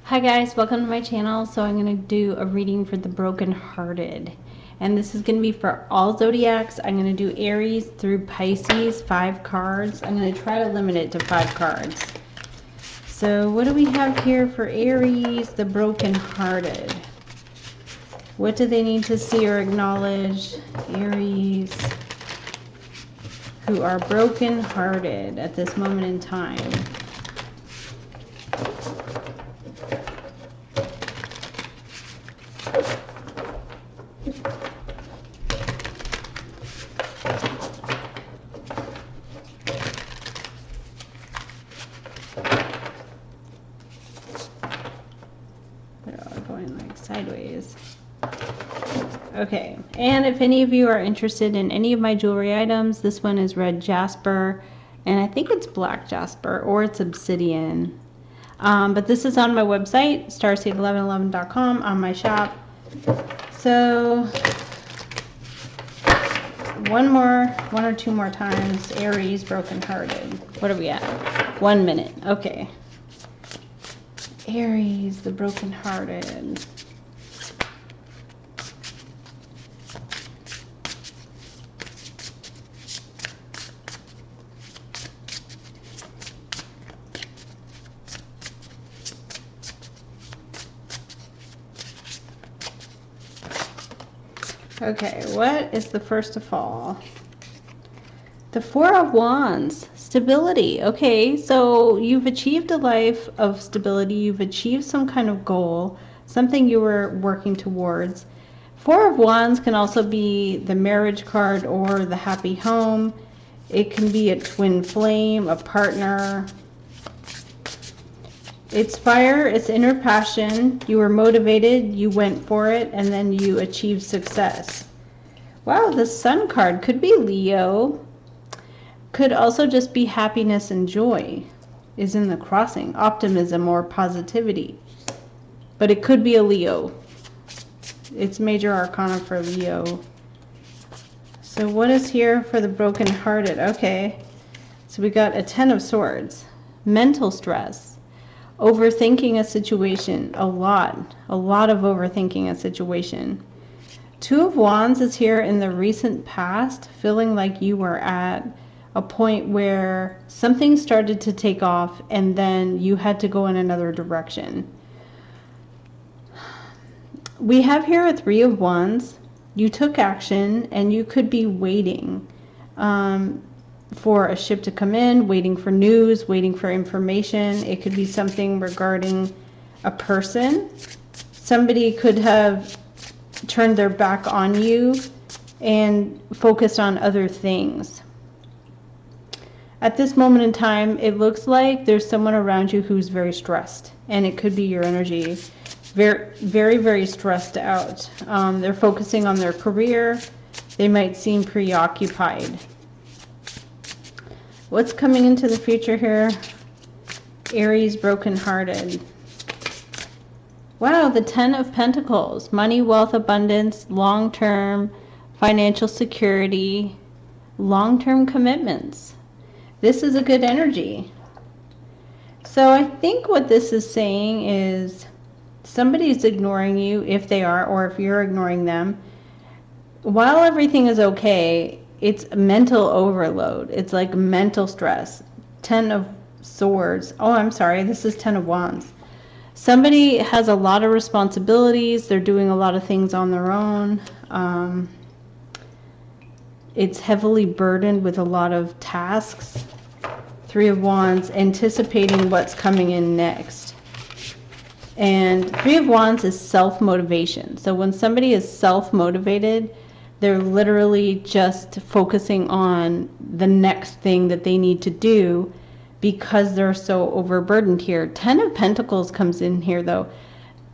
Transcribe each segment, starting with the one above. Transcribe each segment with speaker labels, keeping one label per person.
Speaker 1: Hi guys, welcome to my channel. So I'm going to do a reading for the brokenhearted, and this is going to be for all zodiacs. I'm going to do Aries through Pisces, 5 cards. I'm going to try to limit it to 5 cards. So what do we have here for Aries, the brokenhearted? What do they need to see or acknowledge? Aries who are brokenhearted at this moment in time. Sideways. Okay, and if any of you are interested in any of my jewelry items, this one is red jasper, and I think it's black jasper, or it's obsidian. But this is on my website, starseed1111.com, on my shop. So, one or two more times, Aries, brokenhearted. What are we at? 1 minute. Okay. Aries, the brokenhearted. Okay, what is the first to fall? The Four of Wands, stability. Okay, so you've achieved a life of stability. You've achieved some kind of goal, something you were working towards. Four of Wands can also be the marriage card or the happy home. It can be a twin flame, a partner. It's fire, it's inner passion. You were motivated, you went for it, and then you achieved success. Wow, the Sun card could be Leo. Could also just be happiness and joy is in the crossing. Optimism or positivity. But it could be a Leo. It's major arcana for Leo. So what is here for the brokenhearted? Okay, so we got a 10 of Swords. Mental stress. Overthinking a situation, a lot of overthinking a situation. Two of Wands is here in the recent past, feeling like you were at a point where something started to take off and then you had to go in another direction. We have here a Three of Wands. You took action and you could be waiting for a ship to come in, waiting for news, waiting for information. It could be something regarding a person. Somebody could have turned their back on you and focused on other things. At this moment in time, it looks like there's someone around you who's very stressed, and it could be your energy. Very stressed out. They're focusing on their career. They might seem preoccupied. What's coming into the future here? Aries, brokenhearted. Wow, the 10 of Pentacles. Money, wealth, abundance, long-term financial security, long-term commitments. This is a good energy. So I think what this is saying is somebody's ignoring you, if they are, or if you're ignoring them. While everything is okay, it's mental overload. It's like mental stress. 10 of Swords. Oh, I'm sorry. This is 10 of Wands. Somebody has a lot of responsibilities. They're doing a lot of things on their own. It's heavily burdened with a lot of tasks. Three of Wands, anticipating what's coming in next. And Three of Wands is self-motivation. So when somebody is self-motivated, they're literally just focusing on the next thing that they need to do because they're so overburdened here. 10 of Pentacles comes in here though.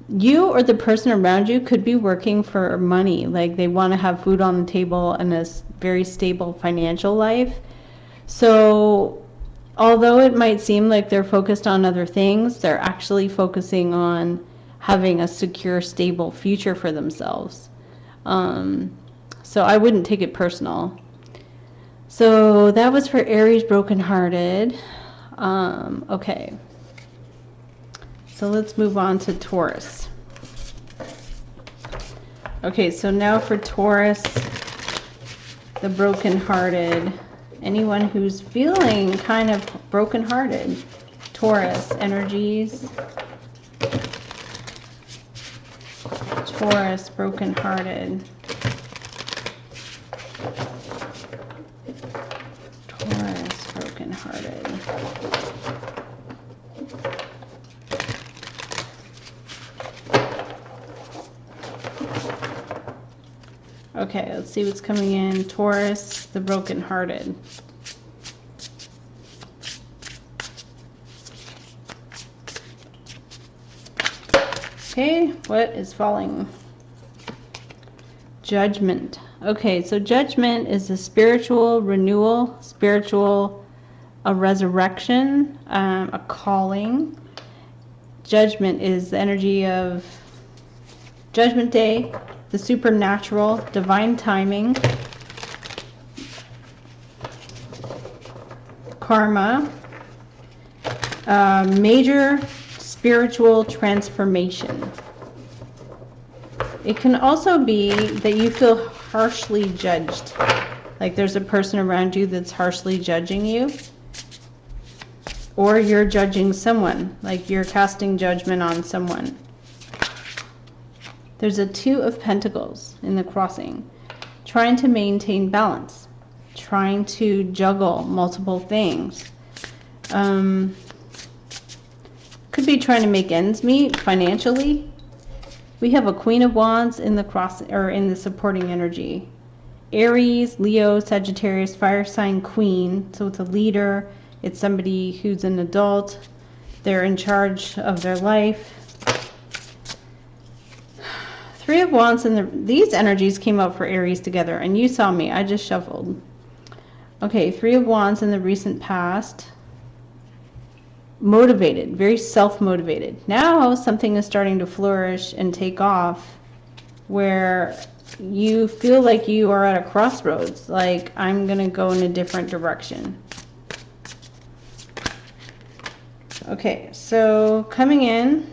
Speaker 1: You or the person around you could be working for money. Like they want to have food on the table and a very stable financial life. So although it might seem like they're focused on other things, they're actually focusing on having a secure, stable future for themselves. So I wouldn't take it personal. So that was for Aries, brokenhearted. Okay. So let's move on to Taurus. Okay, so now for Taurus, the brokenhearted. Anyone who's feeling kind of brokenhearted. Taurus energies. Taurus, brokenhearted. Taurus, brokenhearted. Okay, let's see what's coming in. Taurus, the brokenhearted. Okay, what is falling? Judgment. Okay, so judgment is a spiritual renewal, a resurrection, a calling. Judgment is the energy of Judgment Day, the supernatural, divine timing, karma, major spiritual transformation. It can also be that you feel harshly judged. Like there's a person around you that's harshly judging you. Or you're judging someone, like you're casting judgment on someone. There's a Two of Pentacles in the crossing. Trying to maintain balance. Trying to juggle multiple things. Could be trying to make ends meet financially. We have a Queen of Wands in the cross, or in the supporting energy. Aries, Leo, Sagittarius, fire sign queen. So it's a leader. It's somebody who's an adult. They're in charge of their life. Three of Wands, and these energies came up for Aries together. And you saw me. I just shuffled. Okay, Three of Wands in the recent past. Motivated, very self-motivated. Now something is starting to flourish and take off where you feel like you are at a crossroads, like I'm gonna go in a different direction. Okay, so coming in,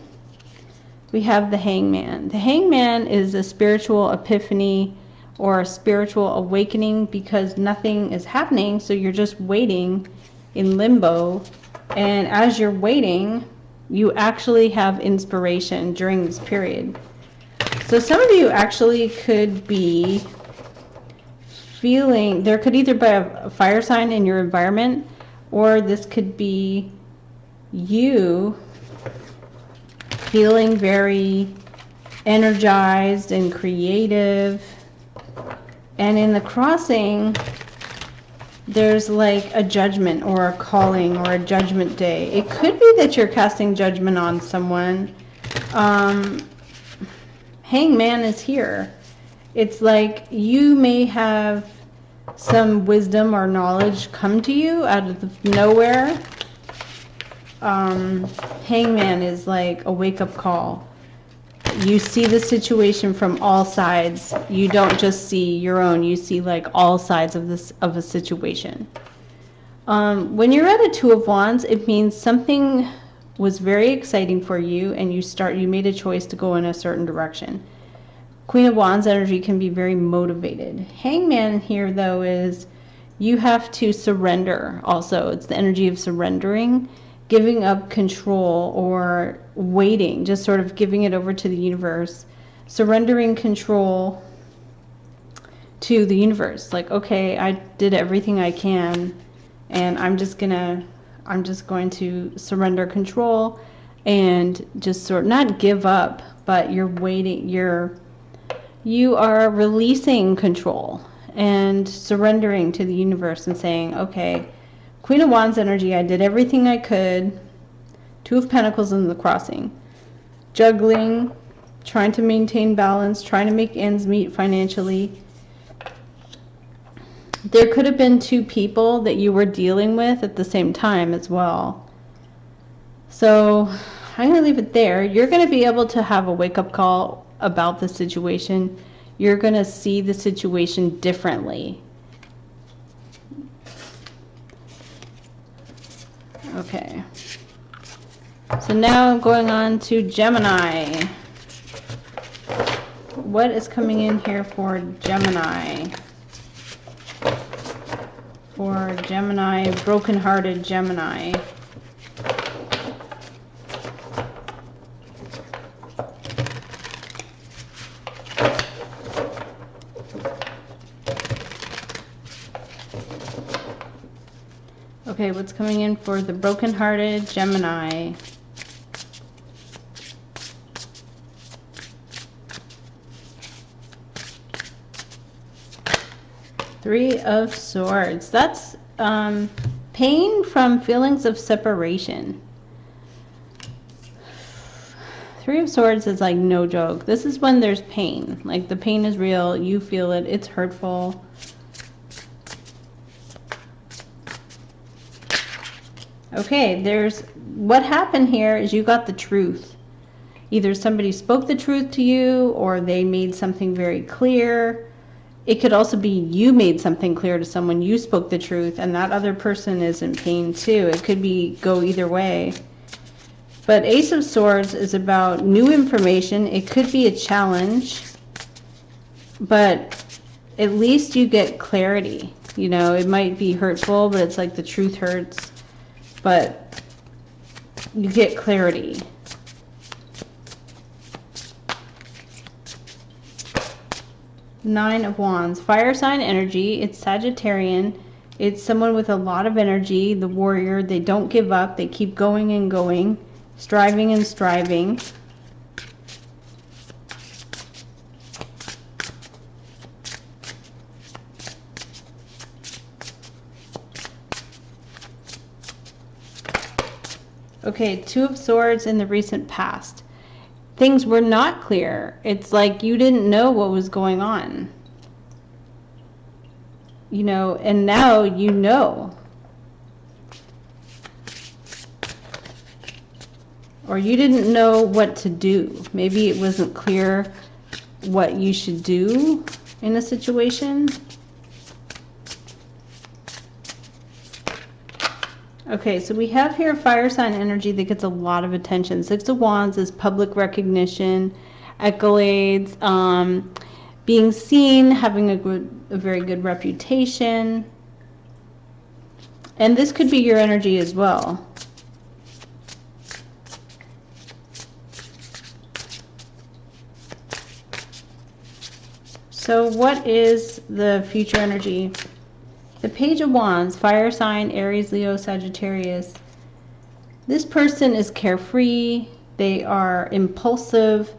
Speaker 1: we have the Hangman. The Hangman is a spiritual epiphany or a spiritual awakening because nothing is happening, so you're just waiting in limbo. And as you're waiting, you actually have inspiration during this period. So some of you actually could be feeling, there could either be a fire sign in your environment, or this could be you feeling very energized and creative. And in the crossing, there's like a judgment or a calling or a judgment day. It could be that you're casting judgment on someone. Hangman is here. It's like you may have some wisdom or knowledge come to you out of nowhere. Hangman is like a wake-up call. You see the situation from all sides. You don't just see your own. You see like all sides of a situation. When you're at a Two of Wands, it means something was very exciting for you, and you made a choice to go in a certain direction. Queen of Wands energy can be very motivated. Hangman here though is you have to surrender. Also, it's the energy of surrendering. Giving up control or waiting, just sort of giving it over to the universe, surrendering control to the universe. Like, okay, I did everything I can, and I'm just going to surrender control and just sort of not give up, but you're waiting, you are releasing control and surrendering to the universe and saying, okay, Queen of Wands energy, I did everything I could. Two of Pentacles in the crossing. Juggling, trying to maintain balance, trying to make ends meet financially. There could have been two people that you were dealing with at the same time as well. So I'm going to leave it there. You're going to be able to have a wake-up call about the situation. You're going to see the situation differently. Okay. So now I'm going on to Gemini. What is coming in here for Gemini? For Gemini, broken-hearted Gemini. Okay, what's coming in for the broken-hearted Gemini? Three of Swords. That's pain from feelings of separation. Three of Swords is like no joke. This is when there's pain. Like the pain is real. You feel it. It's hurtful. Okay, what happened here is you got the truth. Either somebody spoke the truth to you or they made something very clear. It could also be you made something clear to someone, you spoke the truth, and that other person is in pain too. It could go either way. But Ace of Swords is about new information. It could be a challenge, but at least you get clarity. You know, it might be hurtful, but it's like the truth hurts, but you get clarity. Nine of Wands, fire sign energy. It's Sagittarian. It's someone with a lot of energy, the warrior. They don't give up. They keep going and going, striving and striving. Okay, Two of Swords in the recent past. Things were not clear. It's like you didn't know what was going on. You know, and now you know. Or you didn't know what to do. Maybe it wasn't clear what you should do in a situation. Okay, so we have here fire sign energy that gets a lot of attention. Six of Wands is public recognition, accolades, being seen, having a very good reputation. And this could be your energy as well. So what is the future energy? The Page of Wands, fire sign, Aries, Leo, Sagittarius. This person is carefree. They are impulsive,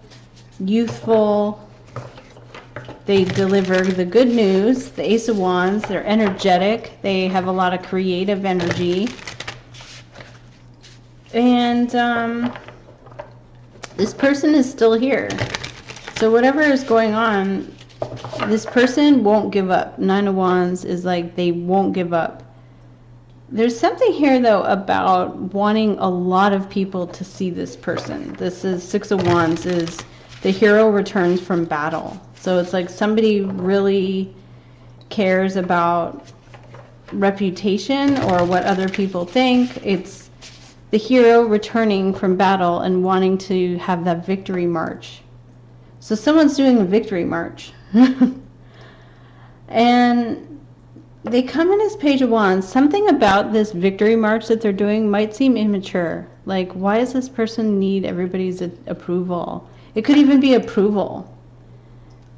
Speaker 1: youthful. They deliver the good news. The Ace of Wands, they're energetic. They have a lot of creative energy. And this person is still here. So whatever is going on, this person won't give up. Nine of Wands is like they won't give up. There's something here, though, about wanting a lot of people to see this person. This is Six of Wands is the hero returns from battle. So it's like somebody really cares about reputation or what other people think. It's the hero returning from battle and wanting to have that victory march. So someone's doing a victory march. And they come in as Page of Wands. Something about this victory march that they're doing might seem immature. Like, why does this person need everybody's approval? It could even be approval.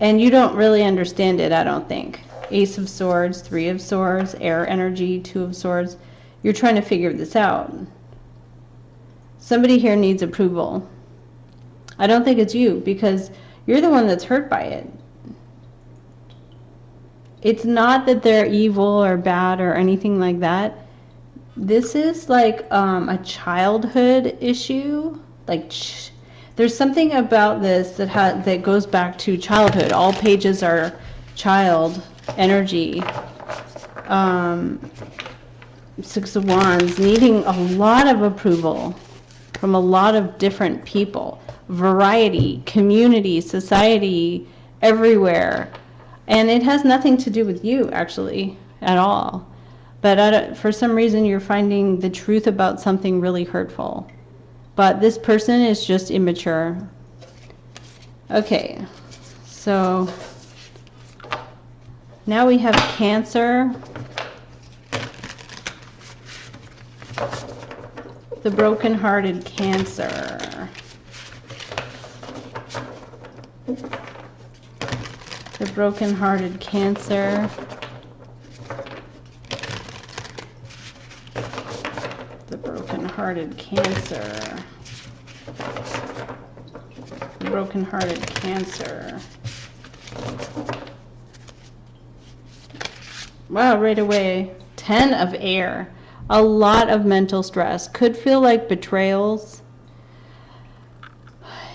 Speaker 1: And you don't really understand it, I don't think. Ace of Swords, Three of Swords, air energy, Two of Swords. You're trying to figure this out. Somebody here needs approval. I don't think it's you, because you're the one that's hurt by it. It's not that they're evil or bad or anything like that. This is like a childhood issue. Like there's something about this that goes back to childhood. All pages are child energy. Six of Wands, needing a lot of approval from a lot of different people. Variety, community, society, everywhere. And it has nothing to do with you, actually, at all. But for some reason, you're finding the truth about something really hurtful. but this person is just immature. Okay, so now we have Cancer, the broken-hearted Cancer. The broken-hearted Cancer. The broken-hearted Cancer. The broken-hearted Cancer. Wow, right away. 10 of air. A lot of mental stress. Could feel like betrayals.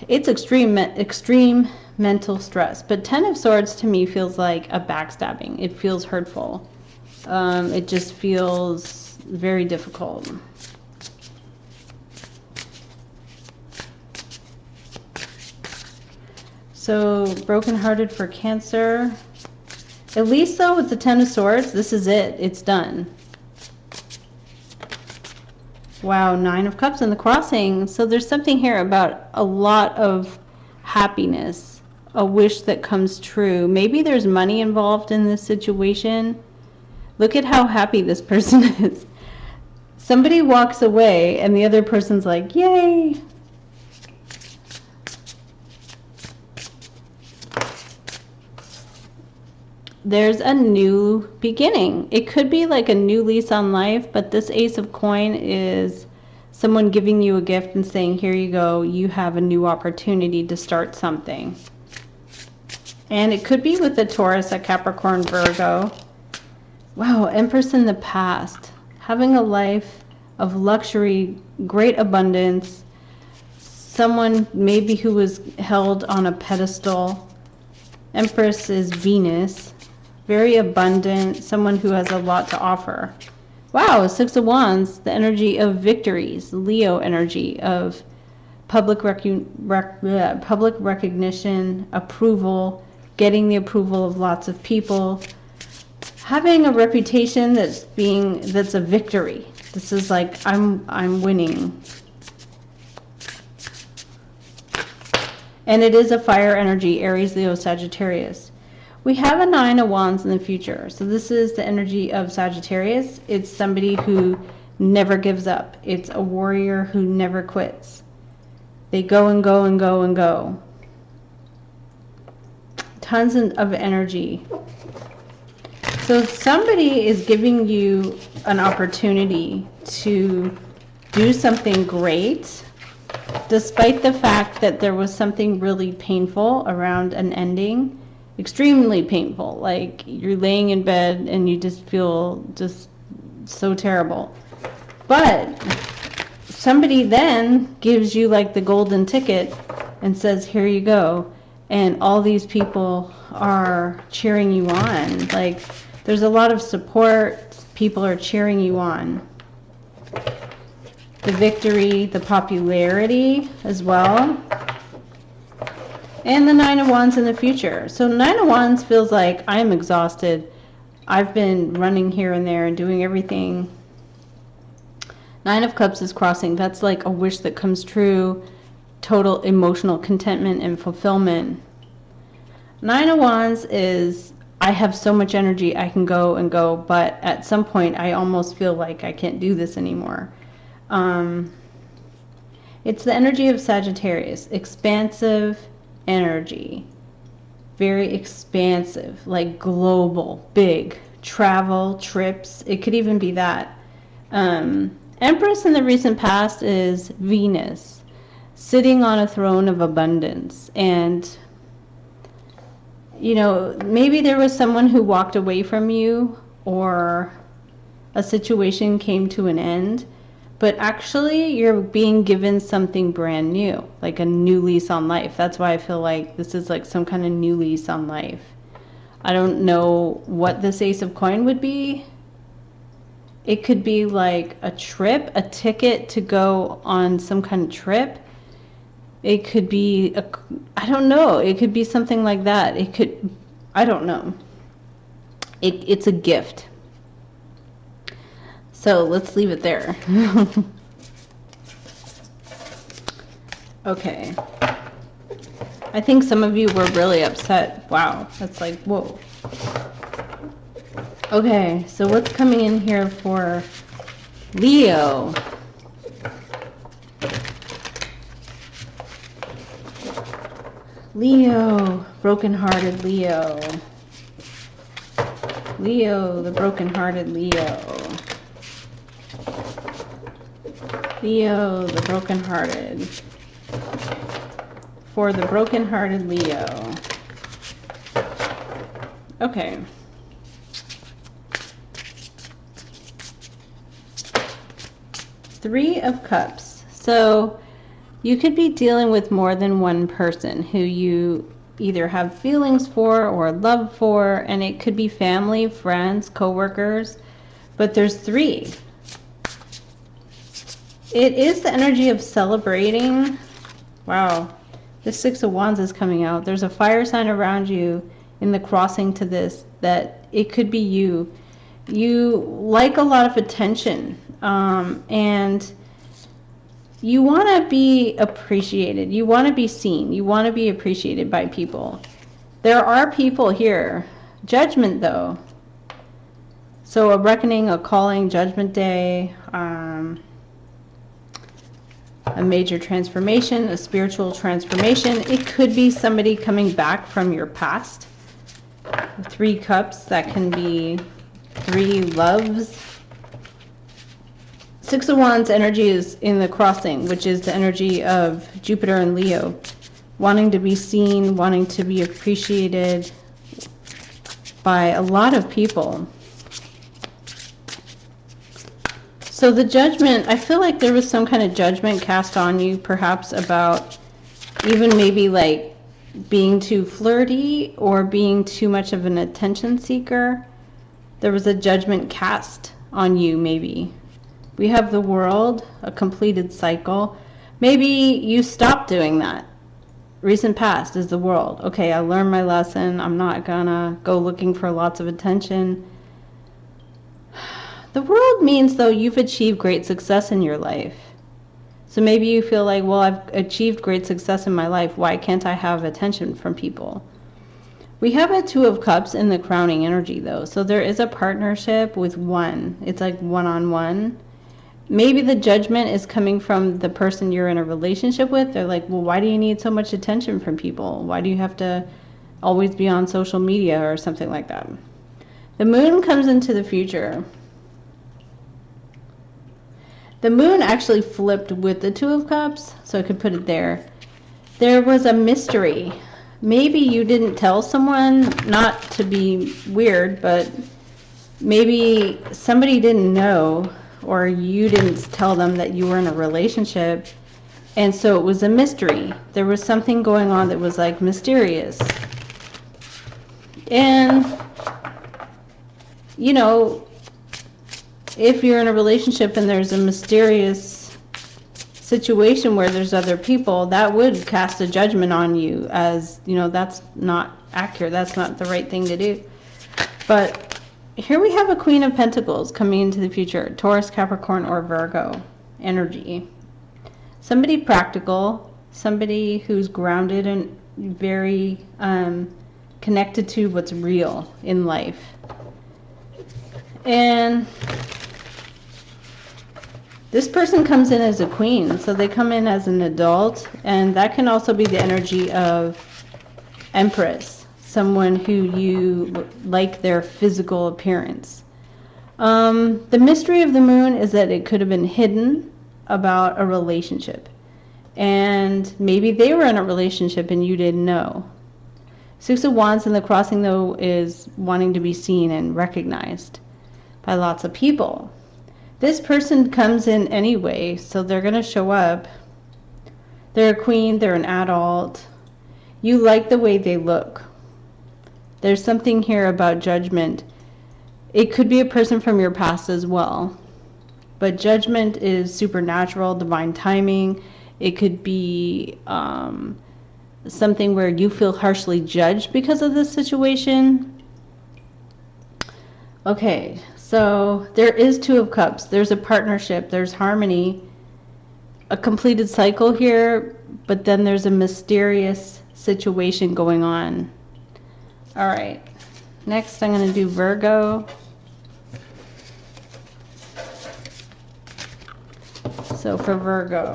Speaker 1: It's extreme mental stress. But 10 of swords to me feels like a backstabbing. It feels hurtful. It just feels very difficult. So, brokenhearted for Cancer. At least though with the 10 of swords, this is it. It's done. Wow, 9 of cups in the crossing. So there's something here about a lot of happiness, a wish that comes true. Maybe there's money involved in this situation. Look at how happy this person is. Somebody walks away and the other person's like, yay. There's a new beginning. It could be like a new lease on life, but this Ace of Coin is someone giving you a gift and saying, here you go, you have a new opportunity to start something. And it could be with a Taurus, a Capricorn, Virgo. Wow, Empress in the past. Having a life of luxury, great abundance. Someone maybe who was held on a pedestal. Empress is Venus. Very abundant, someone who has a lot to offer. Wow, 6 of Wands, the energy of victories, Leo energy of public recognition, approval, getting the approval of lots of people, having a reputation that's a victory. This is like I'm winning. And it is a fire energy, Aries, Leo, Sagittarius. We have a 9 of Wands in the future. So this is the energy of Sagittarius. It's somebody who never gives up. It's a warrior who never quits. They go and go and go and go. Tons of energy. So somebody is giving you an opportunity to do something great, despite the fact that there was something really painful around an ending. Extremely painful, like you're laying in bed and you just feel just so terrible. But somebody then gives you like the golden ticket and says, here you go. And all these people are cheering you on. Like there's a lot of support. People are cheering you on. The victory, the popularity as well. And the 9 of Wands in the future. So 9 of Wands feels like I'm exhausted. I've been running here and there and doing everything. 9 of Cups is crossing. That's like a wish that comes true. Total emotional contentment and fulfillment. 9 of Wands is I have so much energy I can go and go, but at some point I almost feel like I can't do this anymore. It's the energy of Sagittarius. Expansive energy, very expansive, like global, big, travel, trips. It could even be that. Empress in the recent past is Venus, sitting on a throne of abundance. And, you know, maybe there was someone who walked away from you or a situation came to an end. But actually, you're being given something brand new, like a new lease on life. That's why I feel like this is like some kind of new lease on life. I don't know what this Ace of Coin would be. It could be like a trip, a ticket to go on some kind of trip. It could be, I don't know. It could be something like that. It could, I don't know. It's a gift. So let's leave it there. Okay. I think some of you were really upset. Wow, that's like, whoa. Okay, so what's coming in here for Leo? Leo, broken-hearted Leo. Leo, the broken-hearted Leo. Leo, the broken-hearted. For the broken-hearted Leo. Okay. Three of Cups. So you could be dealing with more than one person who you either have feelings for or love for, and it could be family, friends, co-workers, but there's three. It is the energy of celebrating. Wow. The Six of Wands is coming out. There's a fire sign around you in the crossing to this, that it could be you. You like a lot of attention, and you want to be appreciated. You want to be seen. You want to be appreciated by people. There are people here. Judgment, though. So a reckoning, a calling, judgment day, a major transformation, a spiritual transformation. It could be somebody coming back from your past. Three Cups, that can be three loves. Six of Wands energy is in the crossing, which is the energy of Jupiter and Leo. Wanting to be seen, wanting to be appreciated by a lot of people. So the judgment, I feel like there was some kind of judgment cast on you, perhaps about even maybe like being too flirty or being too much of an attention seeker. There was a judgment cast on you, maybe. We have the World, a completed cycle. Maybe you stopped doing that. Recent past is the World. Okay, I learned my lesson. I'm not gonna go looking for lots of attention. The World means, though, you've achieved great success in your life. So maybe you feel like, well, I've achieved great success in my life. Why can't I have attention from people? We have a Two of Cups in the crowning energy, though. So there is a partnership with one. It's like one-on-one. Maybe the judgment is coming from the person you're in a relationship with. They're like, well, why do you need so much attention from people? Why do you have to always be on social media or something like that? The Moon comes into the future. The Moon actually flipped with the Two of Cups, so I could put it there. There was a mystery. Maybe you didn't tell someone, not to be weird, but maybe somebody didn't know, or you didn't tell them that you were in a relationship, and so it was a mystery. There was something going on that was like mysterious. And, you know, if you're in a relationship and there's a mysterious situation where there's other people, that would cast a judgment on you as, you know, that's not accurate. That's not the right thing to do. But here we have a Queen of Pentacles coming into the future. Taurus, Capricorn, or Virgo energy. Somebody practical. Somebody who's grounded and very connected to what's real in life. And this person comes in as a queen, so they come in as an adult, and that can also be the energy of Empress, someone who you like their physical appearance. The mystery of the Moon is that it could have been hidden about a relationship, and maybe they were in a relationship and you didn't know. Six of Wands in the crossing, though, is wanting to be seen and recognized by lots of people. This person comes in anyway, so they're going to show up. They're a queen, they're an adult. You like the way they look. There's something here about judgment. It could be a person from your past as well. But judgment is supernatural, divine timing. It could be something where you feel harshly judged because of this situation. Okay. So there is Two of Cups. There's a partnership. There's harmony. a completed cycle here, but then there's a mysterious situation going on. All right. Next, I'm going to do Virgo. So for Virgo,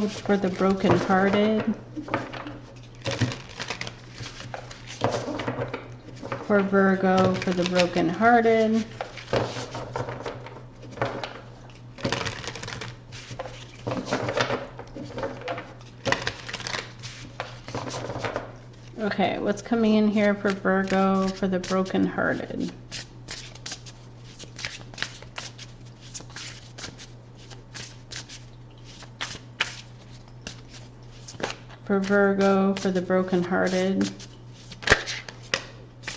Speaker 1: for the brokenhearted, for Virgo, for the brokenhearted, okay, what's coming in here for Virgo, for the brokenhearted? For Virgo, for the brokenhearted.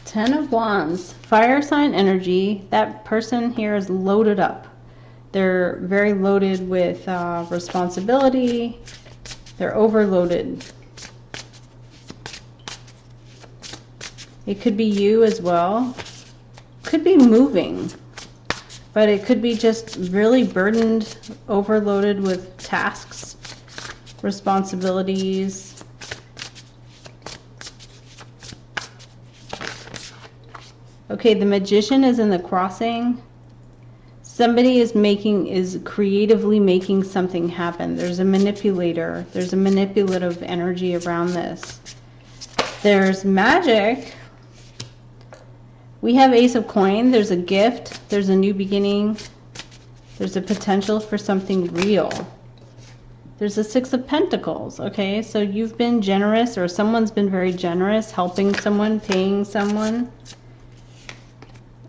Speaker 1: 10 of Wands, fire sign energy. That person here is loaded up. They're very loaded with responsibility. They're overloaded. It could be you as well. Could be moving. But it could be just really burdened, overloaded with tasks, responsibilities. Okay, the Magician is in the crossing. Somebody is creatively making something happen. There's a manipulator. There's a manipulative energy around this. There's magic. We have Ace of Coin. There's a gift. There's a new beginning. There's a potential for something real. There's a Six of Pentacles. Okay, so you've been generous, or someone's been very generous, helping someone, paying someone.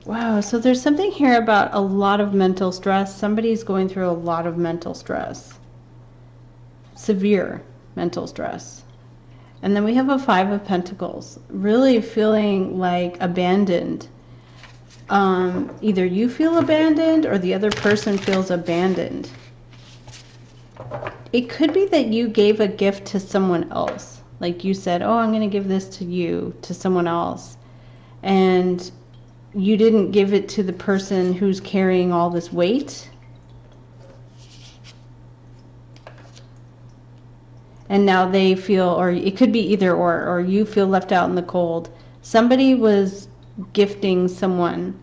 Speaker 1: Wow, so there's something here about a lot of mental stress. Somebody's going through a lot of mental stress. Severe mental stress. And then we have a Five of Pentacles. Really feeling like abandoned. Either you feel abandoned or the other person feels abandoned. It could be that you gave a gift to someone else. Like you said, oh, I'm going to give this to you, to someone else. And you didn't give it to the person who's carrying all this weight. And now they feel, or it could be either or you feel left out in the cold. Somebody was gifting someone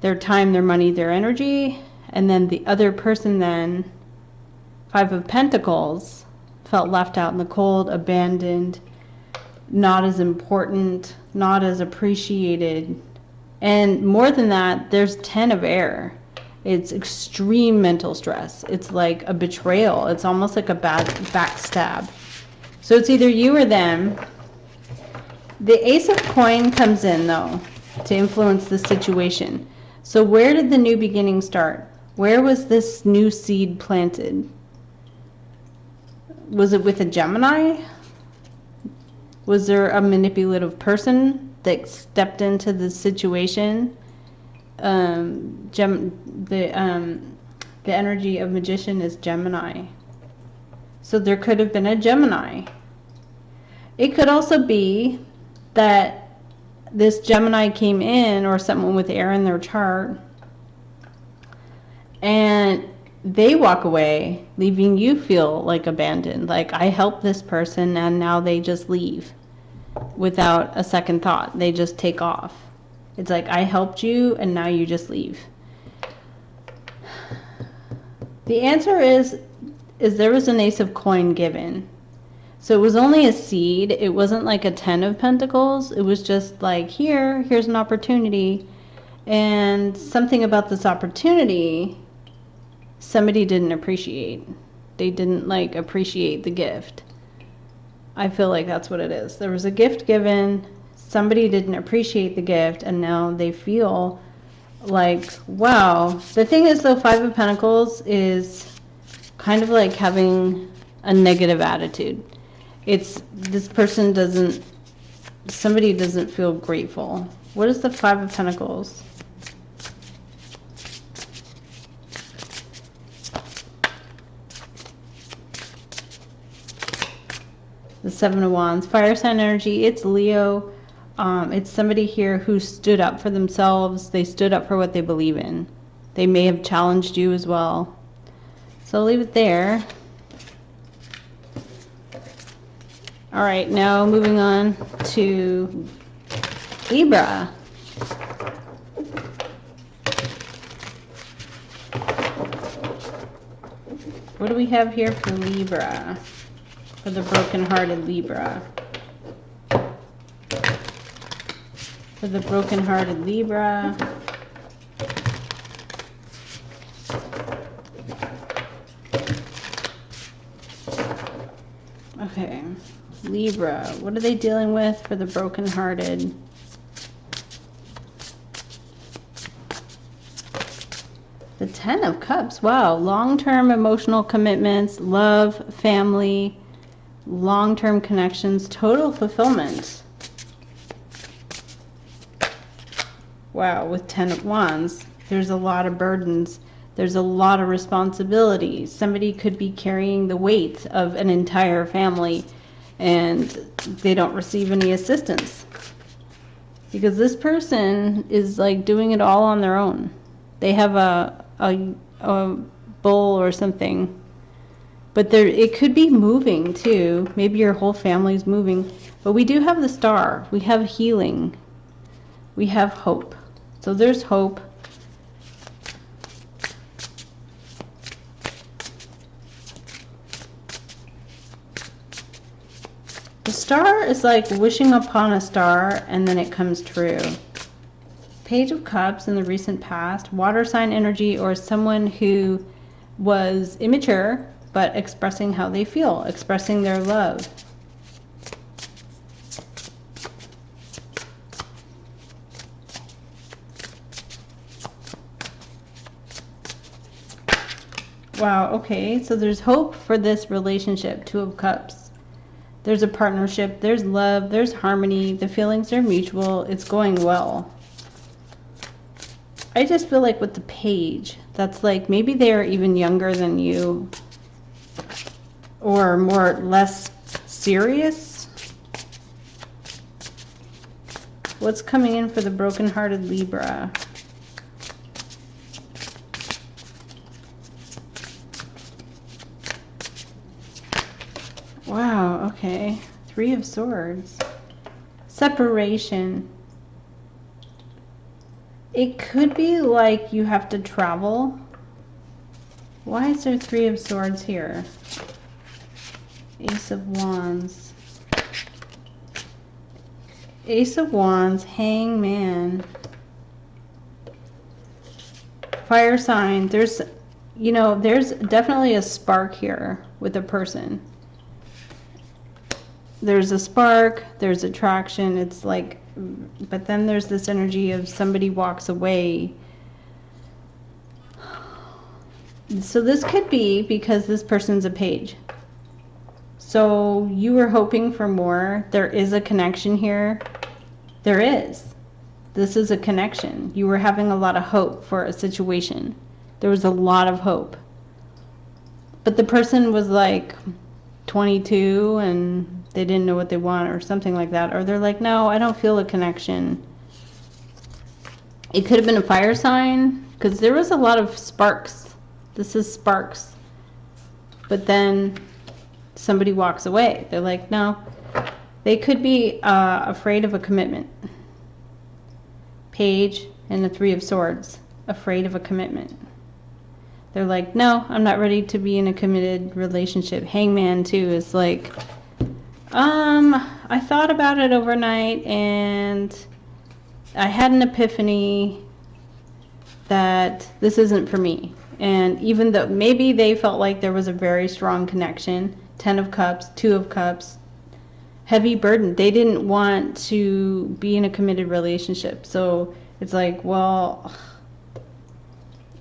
Speaker 1: their time, their money, their energy, and then the other person then, Five of Pentacles, felt left out in the cold, abandoned, not as important, not as appreciated. And more than that, there's 10 of air. It's extreme mental stress. It's like a betrayal. It's almost like a bad backstab. So it's either you or them. The Ace of Coin comes in, though, to influence the situation. So where did the new beginning start? Where was this new seed planted? Was it with a Gemini? Was there a manipulative person that stepped into the situation? The energy of Magician is Gemini. So there could have been a Gemini. It could also be that this Gemini came in, or someone with air in their chart, and they walk away, leaving you feel like abandoned. Like, I helped this person and now they just leave without a second thought. They just take off. It's like, I helped you and now you just leave. The answer is there was an Ace of Coin given. So it was only a seed. It wasn't like a 10 of Pentacles. It was just like, here's an opportunity. And something about this opportunity, somebody didn't appreciate. They didn't like appreciate the gift. I feel like that's what it is. There was a gift given. Somebody didn't appreciate the gift, and now they feel like, wow. The thing is, though, Five of Pentacles is kind of like having a negative attitude. It's this person somebody doesn't feel grateful. What is the Five of Pentacles? The Seven of Wands, fire sign energy. It's Leo. It's somebody here who stood up for themselves. They stood up for what they believe in. They may have challenged you as well. So I'll leave it there. All right, now moving on to Libra. What do we have here for Libra? For the broken-hearted Libra. For the broken-hearted Libra. Okay, Libra, what are they dealing with for the broken-hearted? The Ten of Cups. Wow, long-term emotional commitments, love, family, long-term connections, total fulfillment. Wow, with Ten of Wands, there's a lot of burdens. There's a lot of responsibility. Somebody could be carrying the weight of an entire family and they don't receive any assistance. Because this person is like doing it all on their own. They have a bull or something. But it could be moving too. Maybe your whole family's moving. But we do have the Star. We have healing. We have hope. So there's hope. The Star is like wishing upon a star and then it comes true. Page of Cups in the recent past, water sign energy, or someone who was immature but expressing how they feel, expressing their love. Wow, okay, so there's hope for this relationship, Two of Cups. There's a partnership, there's love, there's harmony, the feelings are mutual, it's going well. I just feel like with the Page, that's like maybe they're even younger than you or less serious. What's coming in for the broken-hearted Libra? Wow, okay. Three of Swords. Separation. It could be like you have to travel. Why is there Three of Swords here? Ace of Wands. Ace of Wands, Hangman. Fire sign. There's definitely a spark here with a person. There's a spark, there's attraction, it's like, but then there's this energy of somebody walks away. So this could be because this person's a Page. So you were hoping for more. There is a connection here. There is. This is a connection. You were having a lot of hope for a situation. There was a lot of hope. But the person was like 22 and they didn't know what they want or something like that. Or they're like, no, I don't feel a connection. It could have been a fire sign because there was a lot of sparks. This is sparks. But then somebody walks away. They're like, no. They could be afraid of a commitment. Page and the Three of Swords. Afraid of a commitment. They're like, no, I'm not ready to be in a committed relationship. Hangman too is like, I thought about it overnight and I had an epiphany that this isn't for me. And even though maybe they felt like there was a very strong connection, Ten of Cups, Two of Cups, heavy burden. They didn't want to be in a committed relationship. So it's like, well,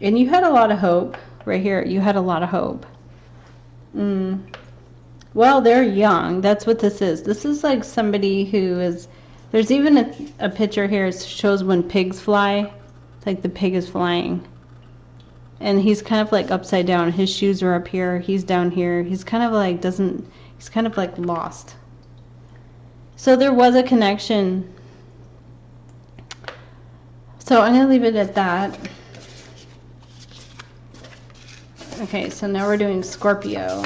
Speaker 1: and you had a lot of hope right here. You had a lot of hope. Well, they're young. That's what this is. This is like somebody who is, there's even a picture here. It shows when pigs fly. It's like the pig is flying. And he's kind of like upside down. His shoes are up here. He's down here. He's kind of like he's kind of like lost. So there was a connection. So I'm going to leave it at that. Okay, so now we're doing Scorpio.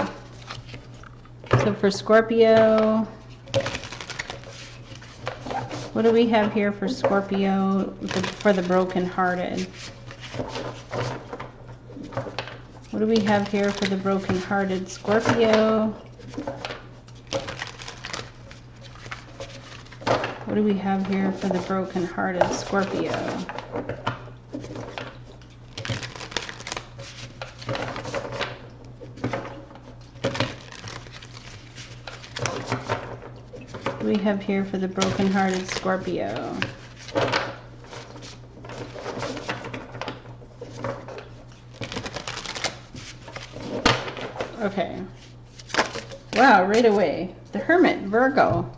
Speaker 1: So for Scorpio, what do we have here for Scorpio for the brokenhearted? What do we have here for the brokenhearted Scorpio? What do we have here for the brokenhearted Scorpio? What do we have here for the brokenhearted Scorpio? Okay. Wow, right away. The Hermit, Virgo.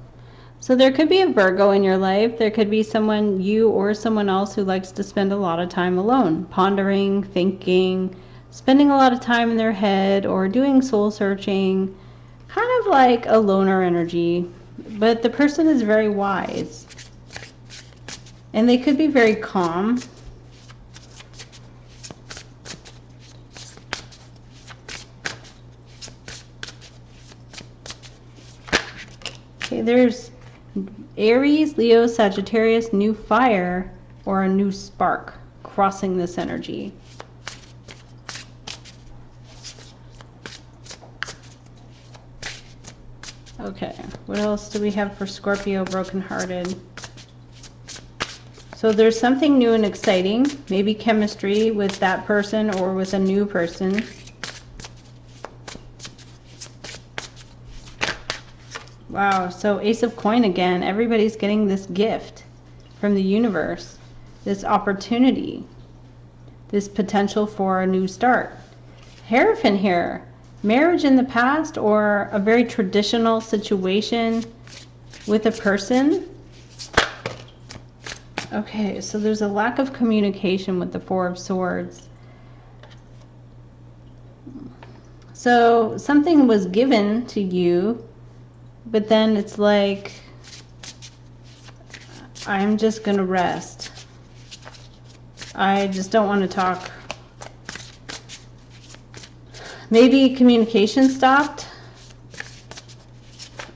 Speaker 1: So there could be a Virgo in your life. There could be someone, you or someone else, who likes to spend a lot of time alone, pondering, thinking, spending a lot of time in their head, or doing soul searching, kind of like a loner energy. But the person is very wise. And they could be very calm. Okay, there's Aries, Leo, Sagittarius, new fire, or a new spark crossing this energy. Okay, what else do we have for Scorpio brokenhearted? So there's something new and exciting, maybe chemistry with that person or with a new person. Wow, so Ace of Coin again. Everybody's getting this gift from the universe, this opportunity, this potential for a new start. Hierophant here. Marriage in the past or a very traditional situation with a person. Okay, so there's a lack of communication with the Four of Swords. So something was given to you, but then it's like, I'm just going to rest. I just don't want to talk. Maybe communication stopped.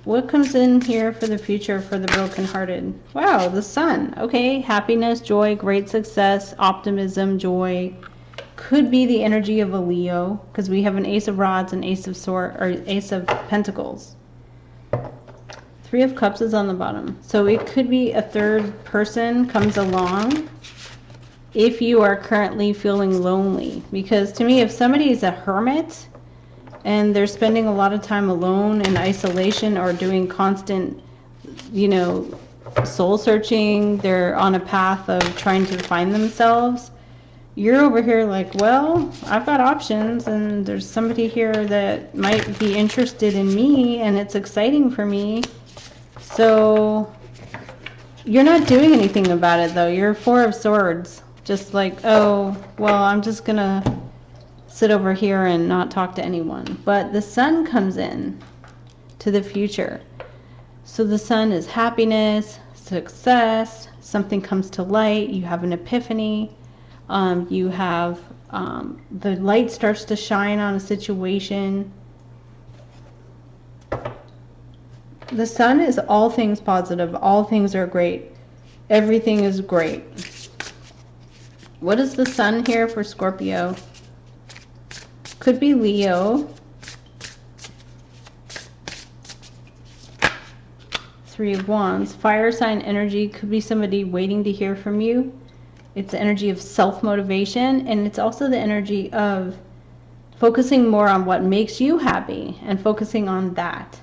Speaker 1: What comes in here for the future for the brokenhearted? Wow, the Sun. Okay, happiness, joy, great success, optimism, joy. Could be the energy of a Leo, because we have an Ace of Rods and Ace of Pentacles. Three of Cups is on the bottom. So it could be a third person comes along if you are currently feeling lonely. Because to me, if somebody is a hermit and they're spending a lot of time alone in isolation or doing constant, you know, soul searching, they're on a path of trying to find themselves, you're over here like, well, I've got options and there's somebody here that might be interested in me and it's exciting for me. So you're not doing anything about it though. You're Four of Swords. Just like, oh, well, I'm just going to sit over here and not talk to anyone. But the Sun comes in to the future. So the Sun is happiness, success, something comes to light, you have an epiphany, you have the light starts to shine on a situation. The Sun is all things positive, all things are great, everything is great. What is the Sun here for Scorpio? Could be Leo. Three of Wands. Fire sign energy. Could be somebody waiting to hear from you. It's the energy of self-motivation. And it's also the energy of focusing more on what makes you happy and focusing on that.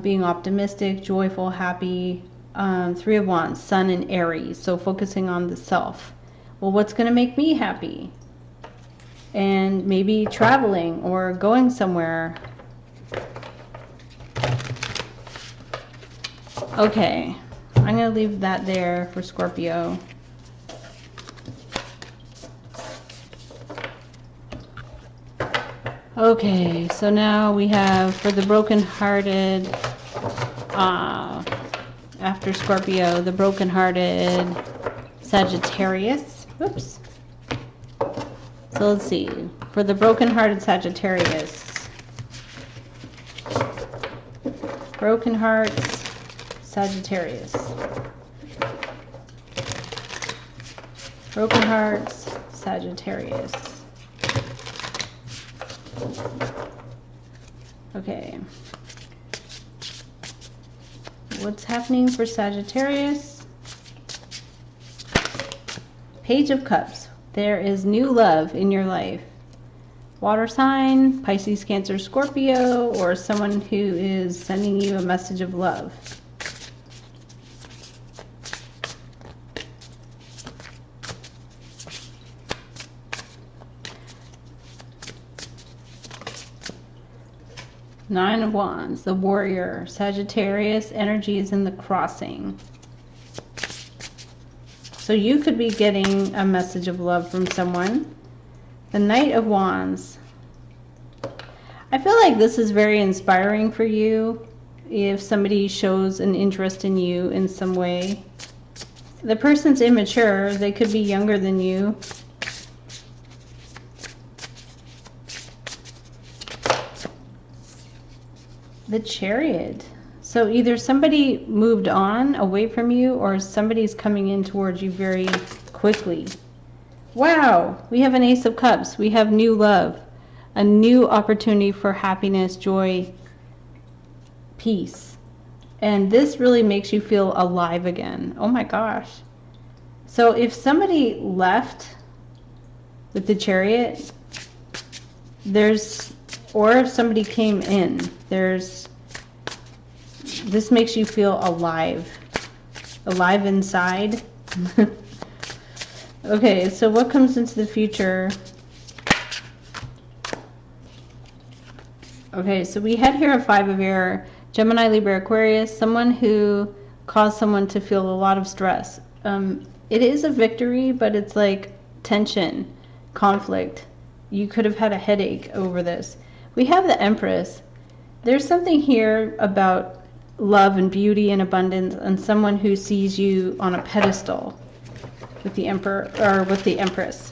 Speaker 1: Being optimistic, joyful, happy. Three of Wands. Sun in Aries. So focusing on the self. Well, what's going to make me happy? And maybe traveling or going somewhere. Okay, I'm going to leave that there for Scorpio. Okay, so now we have for the brokenhearted, after Scorpio, the brokenhearted Sagittarius. Oops. So let's see. For the broken-hearted Sagittarius. Broken hearts, Sagittarius. Broken hearts, Sagittarius. Okay. What's happening for Sagittarius? Page of Cups. There is new love in your life. Water sign, Pisces, Cancer, Scorpio, or someone who is sending you a message of love. Nine of Wands, the warrior. Sagittarius, energy is in the crossing. So you could be getting a message of love from someone. The Knight of Wands. I feel like this is very inspiring for you if somebody shows an interest in you in some way. The person's immature. They could be younger than you. The Chariot. So either somebody moved on away from you or somebody's coming in towards you very quickly. Wow, we have an Ace of Cups. We have new love, a new opportunity for happiness, joy, peace. And this really makes you feel alive again. Oh my gosh. So if somebody left with the Chariot, or if somebody came in, this makes you feel alive inside. Okay, so what comes into the future? Okay, so we had here a 5 of air, Gemini, Libra, Aquarius, someone who caused someone to feel a lot of stress. It is a victory, but it's like tension, conflict. You could have had a headache over this. We have the Empress. There's something here about love and beauty and abundance and someone who sees you on a pedestal. With the Emperor, or with the Empress.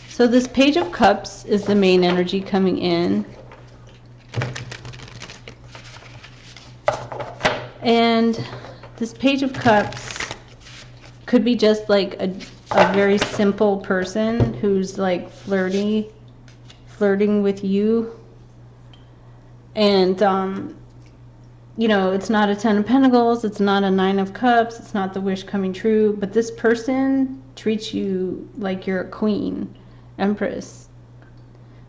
Speaker 1: So this Page of Cups is the main energy coming in. And this Page of Cups could be just like a very simple person who's like flirting with you. And you know, it's not a 10 of Pentacles, it's not a 9 of Cups, it's not the wish coming true, but this person treats you like you're a queen, Empress,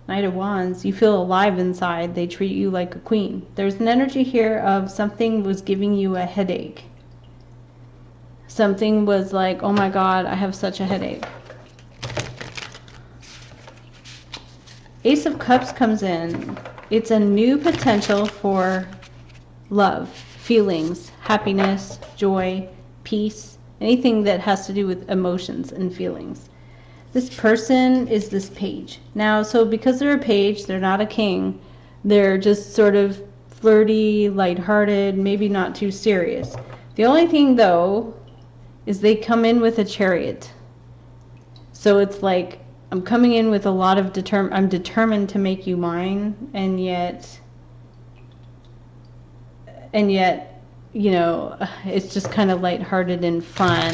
Speaker 1: Knight of Wands. You feel alive inside. They treat you like a queen. There's an energy here of something was giving you a headache. Something was like, oh my God, I have such a headache. Ace of Cups comes in. It's a new potential for love, feelings, happiness, joy, peace, anything that has to do with emotions and feelings. This person is this page. Now, so because they're a page, they're not a king. They're just sort of flirty, lighthearted, maybe not too serious. The only thing, though, is they come in with a Chariot. So it's like, I'm coming in with a lot of I'm determined to make you mine, and yet, you know, it's just kind of lighthearted and fun.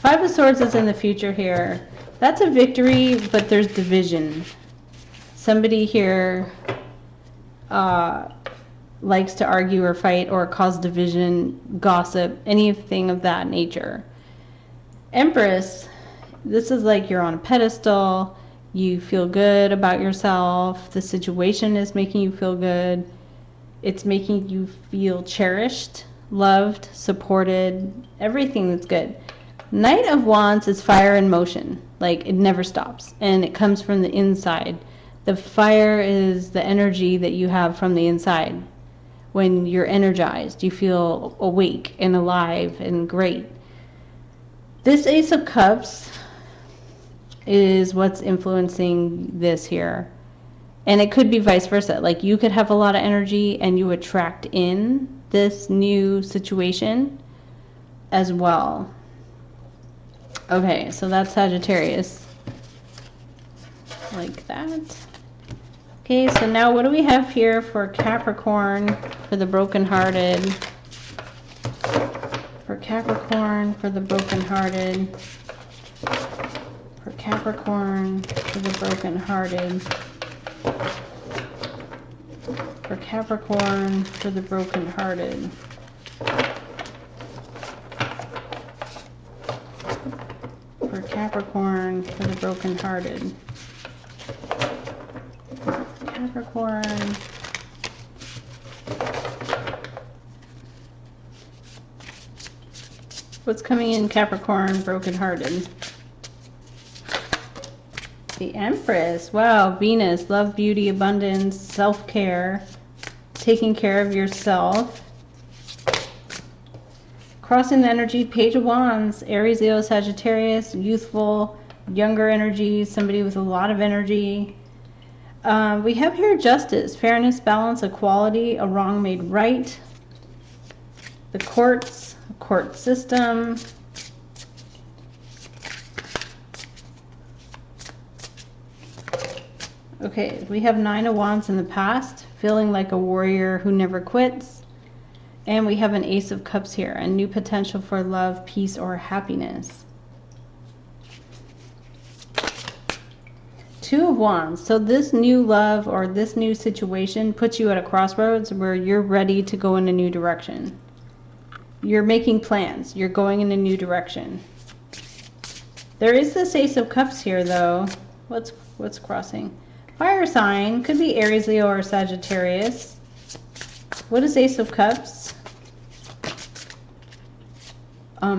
Speaker 1: 5 of Swords is in the future here. That's a victory, but there's division. Somebody here likes to argue or fight or cause division, gossip, anything of that nature. Empress, this is like you're on a pedestal. You feel good about yourself. The situation is making you feel good. It's making you feel cherished, loved, supported, everything that's good. Knight of Wands is fire in motion. Like, it never stops. And it comes from the inside. The fire is the energy that you have from the inside. When you're energized, you feel awake and alive and great. This Ace of Cups is what's influencing this here. And it could be vice versa. Like, you could have a lot of energy and you attract in this new situation. as well. Okay, so that's Sagittarius. Like that. Okay, so now what do we have here for Capricorn, for the brokenhearted? For Capricorn, for the brokenhearted. For Capricorn, for the brokenhearted. For Capricorn, for the brokenhearted. For Capricorn, for the brokenhearted. Capricorn. What's coming in Capricorn, brokenhearted? The Empress. Wow, Venus, love, beauty, abundance, self-care, taking care of yourself. Crossing the energy, Page of Wands, Aries, Leo, Sagittarius, youthful, younger energy, somebody with a lot of energy. We have here justice, fairness, balance, equality, a wrong made right. The courts, court system. Okay, we have Nine of Wands in the past, feeling like a warrior who never quits. And we have an Ace of Cups here, a new potential for love, peace, or happiness. Two of Wands. So this new love or this new situation puts you at a crossroads where you're ready to go in a new direction. You're making plans. You're going in a new direction. There is this Ace of Cups here, though. What's crossing? Fire sign. Could be Aries, Leo, or Sagittarius. What is Ace of Cups?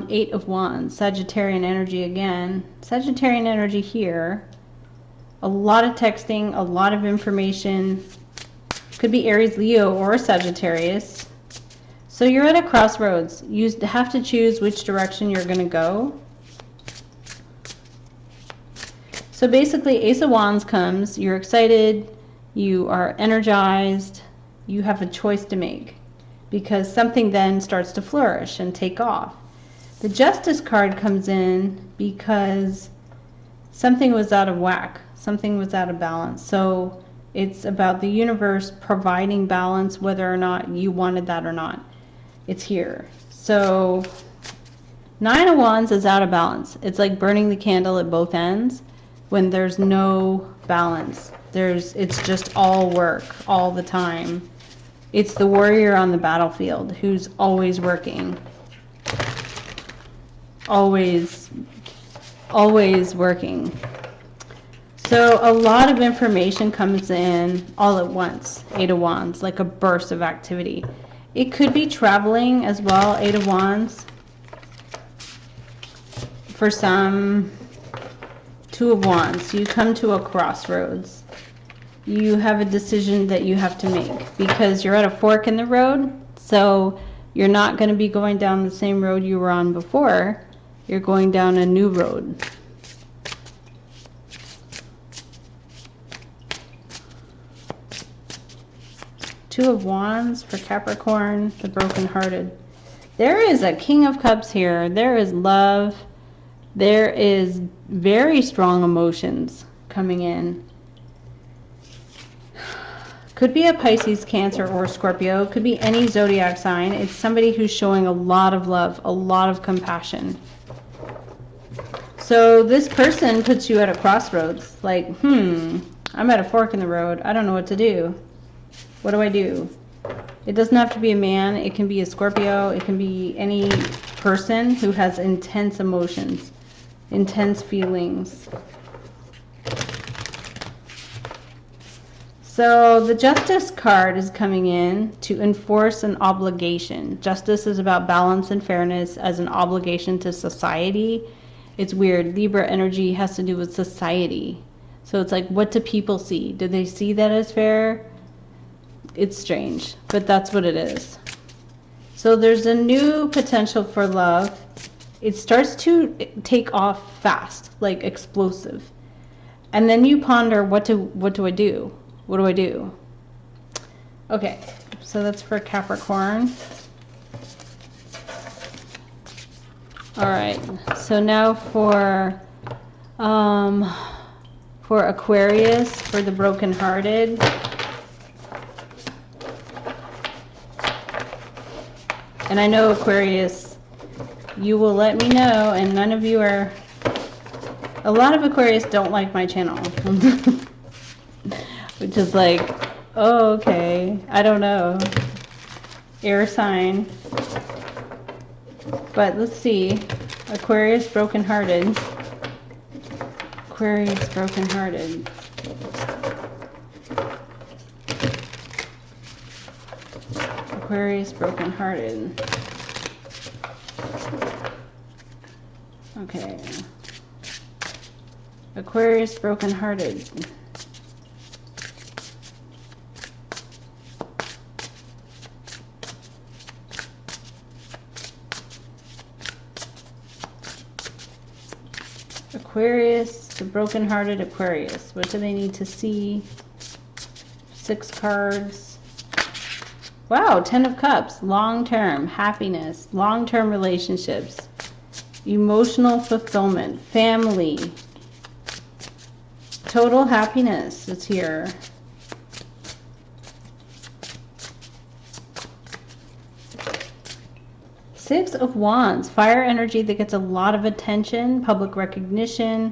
Speaker 1: Eight of Wands. Sagittarian energy again. Sagittarian energy here. A lot of texting, a lot of information. Could be Aries, Leo, or Sagittarius. So you're at a crossroads. You have to choose which direction you're going to go. So basically, Ace of Wands comes. You're excited. You are energized. You have a choice to make because something then starts to flourish and take off. The Justice card comes in because something was out of whack. Something was out of balance. So it's about the universe providing balance whether or not you wanted that or not. It's here. So Nine of Wands is out of balance. It's like burning the candle at both ends when there's no balance. It's just all work all the time. It's the warrior on the battlefield who's always working. Always working. So a lot of information comes in all at once. Eight of Wands, like a burst of activity. It could be traveling as well, Eight of Wands. For some, Two of Wands, you come to a crossroads. You have a decision that you have to make because you're at a fork in the road. So you're not going to be going down the same road you were on before. You're going down a new road. Two of Wands for Capricorn, the brokenhearted. There is a King of Cups here. There is love. There is very strong emotions coming in. Could be a Pisces, Cancer, or Scorpio. Could be any zodiac sign. It's somebody who's showing a lot of love, a lot of compassion. So this person puts you at a crossroads. Like, I'm at a fork in the road. I don't know what to do. What do I do? It doesn't have to be a man. It can be a Scorpio. It can be any person who has intense emotions, intense feelings. So the Justice card is coming in to enforce an obligation. Justice is about balance and fairness as an obligation to society. It's weird. Libra energy has to do with society. So it's like, what do people see? Do they see that as fair? It's strange, but that's what it is. So there's a new potential for love. It starts to take off fast, like explosive. And then you ponder, what do I do? What do I do? Okay, so that's for Capricorn. All right. So now for Aquarius, for the brokenhearted. And I know, Aquarius, you will let me know, and none of you are... A lot of Aquarius don't like my channel. Which is like, oh, okay, I don't know. Air sign. But let's see. Aquarius brokenhearted. Aquarius brokenhearted. Aquarius brokenhearted. Okay. Aquarius brokenhearted. Aquarius, the brokenhearted Aquarius. What do they need to see? 6 cards. Wow, 10 of Cups. Long-term happiness, long-term relationships, emotional fulfillment, family, total happiness is here. Six of Wands, fire energy that gets a lot of attention, public recognition,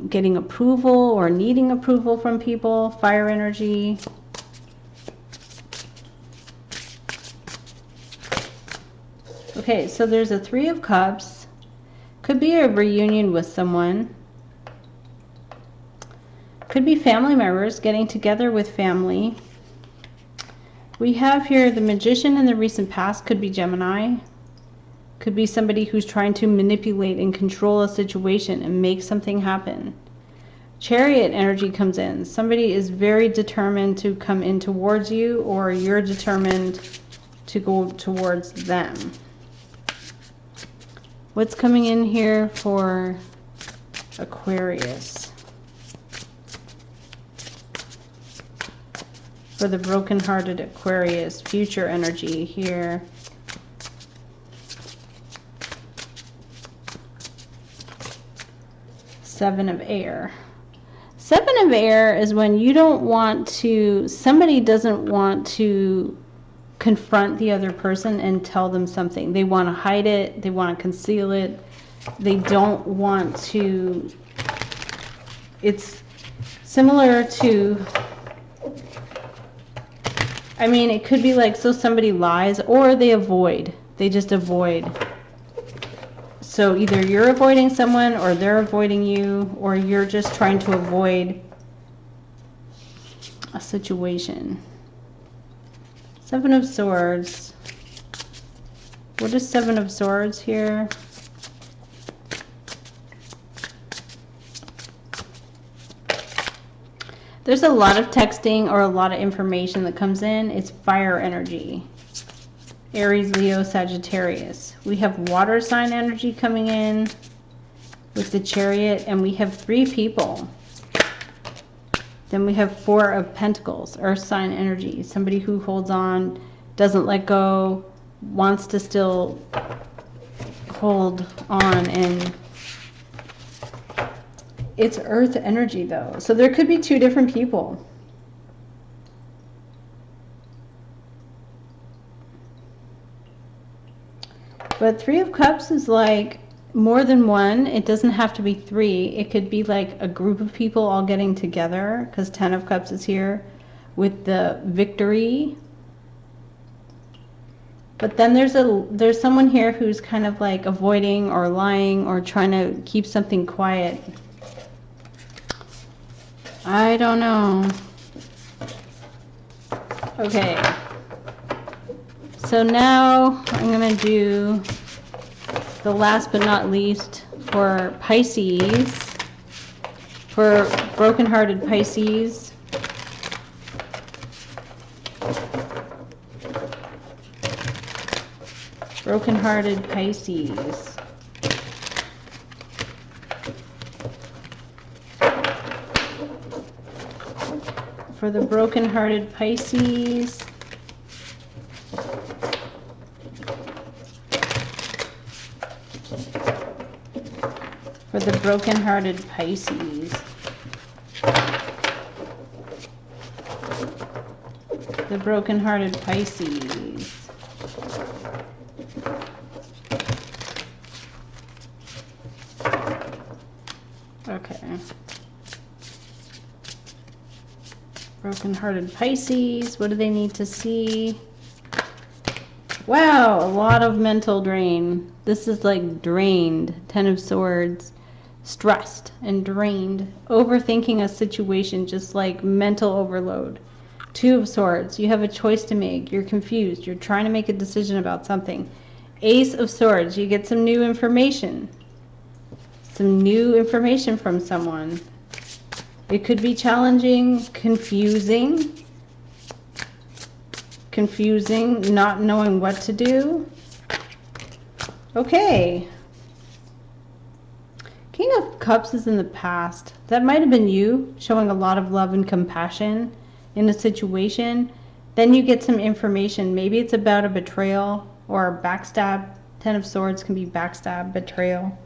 Speaker 1: getting approval or needing approval from people, fire energy. Okay, so there's a 3 of Cups. Could be a reunion with someone. Could be family members getting together with family. We have here the Magician in the recent past. Could be Gemini. Could be somebody who's trying to manipulate and control a situation and make something happen. Chariot energy comes in. Somebody is very determined to come in towards you, or you're determined to go towards them. What's coming in here for Aquarius? For the broken-hearted Aquarius, future energy here. Seven of Air. 7 of Air is when you don't want to, somebody doesn't want to confront the other person and tell them something. They want to hide it. They want to conceal it. They don't want to. It's similar to, I mean, it could be like, so somebody lies, or they avoid. They just avoid. So either you're avoiding someone, or they're avoiding you, or you're just trying to avoid a situation. 7 of Swords. What is 7 of Swords here? There's a lot of texting or a lot of information that comes in. It's fire energy. Aries, Leo, Sagittarius. We have water sign energy coming in with the Chariot, and we have 3 people. Then we have 4 of Pentacles, earth sign energy. Somebody who holds on, doesn't let go, wants to still hold on, and it's earth energy though. So there could be 2 different people. But 3 of Cups is like more than one. It doesn't have to be 3. It could be like a group of people all getting together, because 10 of Cups is here with the victory. But then there's someone here who's kind of like avoiding or lying or trying to keep something quiet. I don't know. Okay. So now I'm going to do the last but not least for Pisces, for broken-hearted Pisces. Broken-hearted Pisces. For the broken-hearted Pisces. for the broken-hearted Pisces. The broken-hearted Pisces. Okay. Broken-hearted Pisces, what do they need to see? Wow, a lot of mental drain. This is like drained. 10 of Swords. Stressed and drained. Overthinking a situation, just like mental overload. 2 of Swords. You have a choice to make. You're confused. You're trying to make a decision about something. Ace of Swords. You get some new information. Some new information from someone. It could be challenging, confusing, not knowing what to do. Okay. King of Cups is in the past. That might have been you showing a lot of love and compassion in a situation. Then you get some information. Maybe it's about a betrayal or a backstab. 10 of Swords can be backstab, betrayal.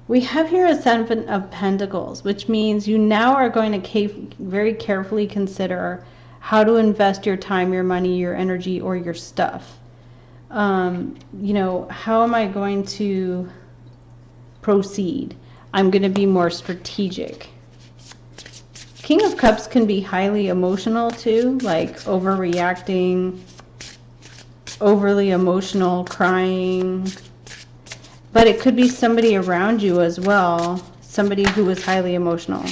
Speaker 1: We have here a 7 of Pentacles, which means you now are going to very carefully consider how to invest your time, your money, your energy, or your stuff. You know, how am I going to proceed? I'm going to be more strategic. King of Cups can be highly emotional too, like overreacting, overly emotional, crying. But it could be somebody around you as well, somebody who is highly emotional.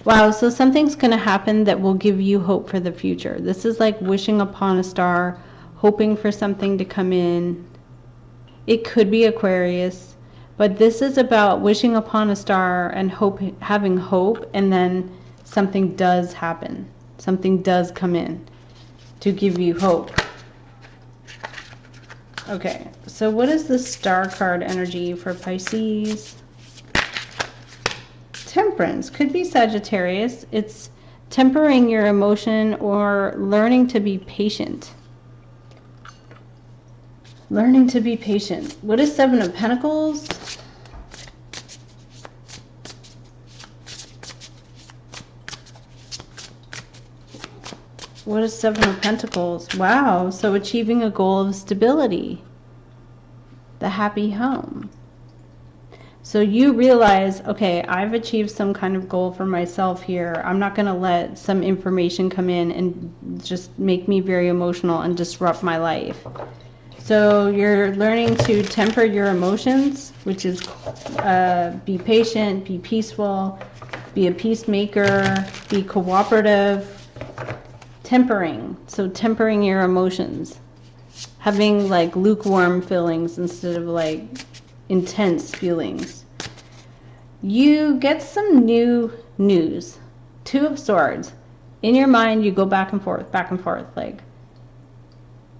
Speaker 1: Wow, so something's going to happen that will give you hope for the future. This is like wishing upon a star, hoping for something to come in. It could be Aquarius, but this is about wishing upon a star and having hope, and then something does happen. Something does come in to give you hope. Okay, so what is the star card energy for Pisces? Temperance. Could be Sagittarius. It's tempering your emotion or learning to be patient. Learning to be patient. What is 7 of Pentacles? What is 7 of Pentacles? Wow, so achieving a goal of stability. The happy home. So you realize, okay, I've achieved some kind of goal for myself here. I'm not going to let some information come in and just make me very emotional and disrupt my life. So you're learning to temper your emotions, which is be patient, be peaceful, be a peacemaker, be cooperative. Tempering, so tempering your emotions, having like lukewarm feelings instead of like intense feelings. You get some new news. 2 of Swords. In your mind, you go back and forth, like,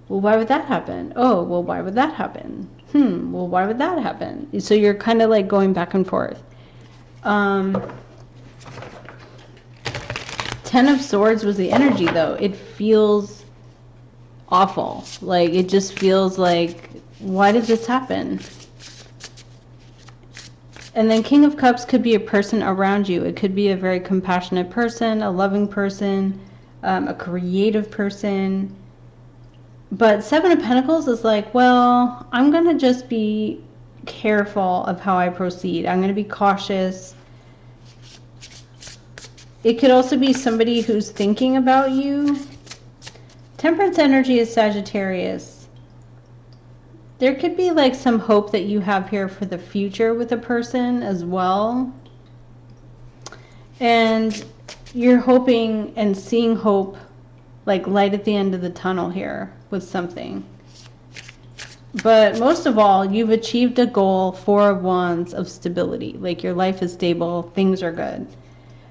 Speaker 1: well, why would that happen? Oh, well, why would that happen? Well, why would that happen? So you're kind of like going back and forth. 10 of Swords was the energy, though. It feels awful. Like, it just feels like, why did this happen? And then King of Cups could be a person around you. It could be a very compassionate person, a loving person, a creative person. But 7 of Pentacles is like, well, I'm going to just be careful of how I proceed. I'm going to be cautious. It could also be somebody who's thinking about you. Temperance energy is Sagittarius. There could be like some hope that you have here for the future with a person as well. And you're hoping and seeing hope, like light at the end of the tunnel here with something. But most of all, you've achieved a goal, 4 of Wands, of stability. Like your life is stable, things are good.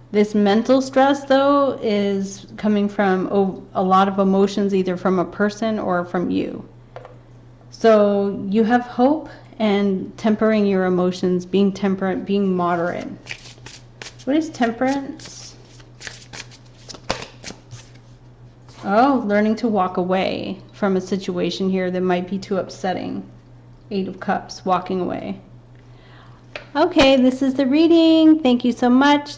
Speaker 1: This mental stress, though, is coming from a lot of emotions, either from a person or from you. So you have hope and tempering your emotions, being temperate, being moderate. What is temperance? Oh, learning to walk away from a situation here that might be too upsetting. 8 of Cups, walking away. Okay, this is the reading. Thank you so much.